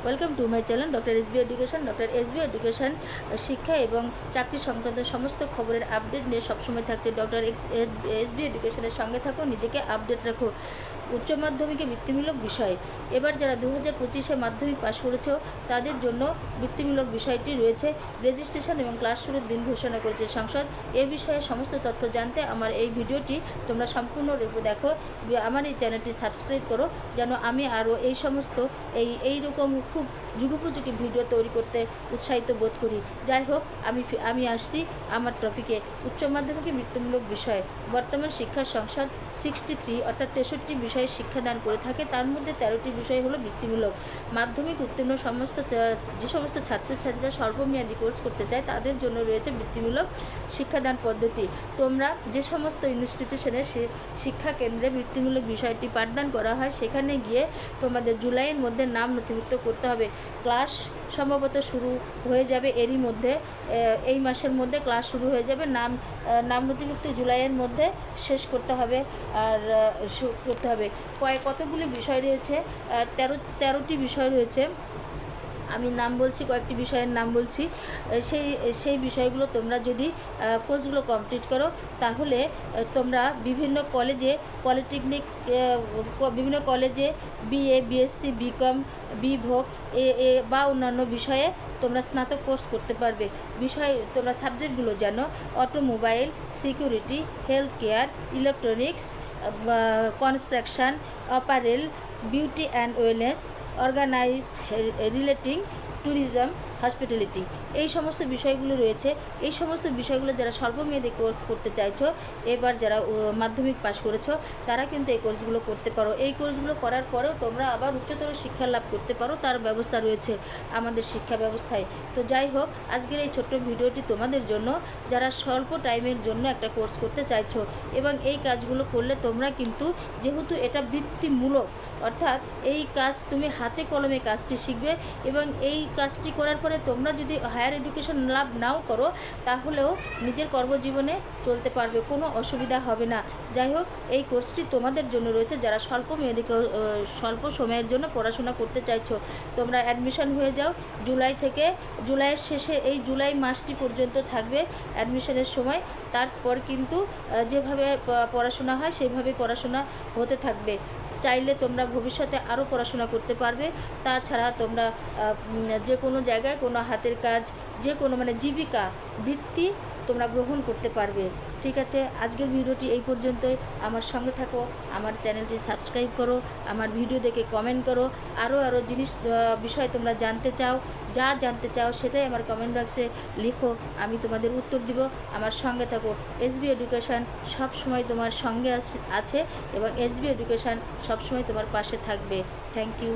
Welcome to my channel doctor SB education. Doctor SB education শিক্ষা এবং চাকরি সংক্রান্ত সমস্ত খবরের আপডেট নিয়ে সবসময় থাকছে। ডক্টর এসবি এডুকেশনের সঙ্গে থাকো, নিজেকে আপডেট রাখো। উচ্চ মাধ্যমিকে বৃত্তিমূলক বিষয়, এবার যারা 2025-এ মাধ্যমিক পাশ করেছো তাদের জন্য বৃত্তিমূলক বিষয়টি রয়েছে। রেজিস্ট্রেশন এবং ক্লাস শুরুর দিন ঘোষণা করেছে সংসদ। এ বিষয়ে সমস্ত তথ্য জানতে আমার এই ভিডিওটি তোমরা সম্পূর্ণ দেখো। আমার এই চ্যানেলটি সাবস্ক্রাইব করো, যেন আমি আরও এই সমস্ত এইরকম খুব যুগোপযোগী ভিডিও তৈরি করতে উৎসাহিত বোধ করি। যাই হোক, আমি আসছি আমার টপিকে। উচ্চ মাধ্যমিকে বৃত্তিমূলক বিষয়। বর্তমান শিক্ষা সংসদ 63 অর্থাৎ 63 বিষয়ে শিক্ষাদান করে থাকে, তার মধ্যে 13টি বিষয় হলো বৃত্তিমূলক। মাধ্যমিক উত্তীর্ণ যে সমস্ত ছাত্রছাত্রীরা স্বল্পমেয়াদী কোর্স করতে চায় তাদের জন্য রয়েছে বৃত্তিমূলক শিক্ষাদান পদ্ধতি। তোমরা যে সমস্ত ইনস্টিটিউশনে শিক্ষা কেন্দ্রে বৃত্তিমূলক বিষয়টি পাঠদান করা হয় সেখানে গিয়ে তোমাদের জুলাইয়ের মধ্যে নাম নথিভুক্ত করতে হবে। ক্লাস সম্ভবত শুরু হয়ে যাবে এরই মধ্যে, এই মাসের মধ্যে ক্লাস শুরু হয়ে যাবে। নাম নথিভুক্ত জুলাইয়ের মধ্যে শেষ করতে হবে। আর করতে হবে কতগুলি বিষয় রয়েছে, 13টি বিষয় রয়েছে। আমি নাম বলছি, কয়েকটি বিষয়ের নাম বলছি। সেই বিষয়গুলো তোমরা যদি কোর্সগুলো কমপ্লিট করো তাহলে তোমরা বিভিন্ন কলেজে, পলিটেকনিক, বিভিন্ন কলেজে বিএ, বিএসসি, বিকম, বিভোগ বা অন্যান্য বিষয়ে তোমরা স্নাতক কোর্স করতে পারবে। তোমরা সাবজেক্টগুলো জানো: automobile, security, health care, electronics, construction, apparel, beauty and wellness, organised retailing, tourism, hospitality, এই সমস্ত বিষয়গুলো রয়েছে। এই সমস্ত বিষয়গুলো যারা স্বল্পমেয়াদী কোর্স করতে চাইছো, এবার যারা মাধ্যমিক পাশ করেছো তারা কিন্তু এই কোর্সগুলো করতে পারো। এই কোর্সগুলো করার পরেও তোমরা আবার উচ্চতর শিক্ষা লাভ করতে পারো, তার ব্যবস্থা রয়েছে আমাদের শিক্ষা ব্যবস্থায়। তো যাই হোক, আজকের এই ছোট্ট ভিডিওটি তোমাদের জন্য, যারা স্বল্প টাইমের জন্য একটা কোর্স করতে চাইছো এবং এই কাজগুলো করলে তোমরা কিন্তু, যেহেতু এটা বৃত্তিমূলক, অর্থাৎ এই কাজ তুমি হাতে কলমে কাজটি শিখবে এবং এই কাজটি করার পরে তোমরা যদি হায়ার এডুকেশন লাভ নাও করো তাহলেও নিজের কর্মজীবনে চলতে পারবে, কোনো অসুবিধা হবে না। যাই হোক, এই কোর্সটি তোমাদের জন্য রয়েছে যারা স্বল্প সময়ের জন্য পড়াশোনা করতে চাইছো। তোমরা অ্যাডমিশন হয়ে যাও জুলাইয়ের শেষে, এই জুলাই মাসটি পর্যন্ত থাকবে অ্যাডমিশনের সময়। তারপর কিন্তু যেভাবে পড়াশোনা হয় সেইভাবে পড়াশোনা হতে থাকবে। চাইলে তোমরা ভবিষ্যতে আরও পড়াশোনা করতে পারবে। তাছাড়া তোমরা যে কোনো জায়গায় কোনো হাতের কাজ, যে কোনো জীবিকা বৃত্তি তোমরা গ্রহণ করতে পারবে। ঠিক আছে, আজকের ভিডিওটি এই পর্যন্তই। আমার সঙ্গে থাকো, আমার চ্যানেলটি সাবস্ক্রাইব করো, আমার ভিডিও দেখে কমেন্ট করো। আরও বিষয় তোমরা জানতে চাও সেটাই আমার কমেন্ট বক্সে লিখো, আমি তোমাদের উত্তর দিব। আমার সঙ্গে থাকো। এসবি এডুকেশন সব সময় তোমার সঙ্গে আছে এবং এসবি এডুকেশন সব সময় তোমার পাশে থাকবে। Thank you.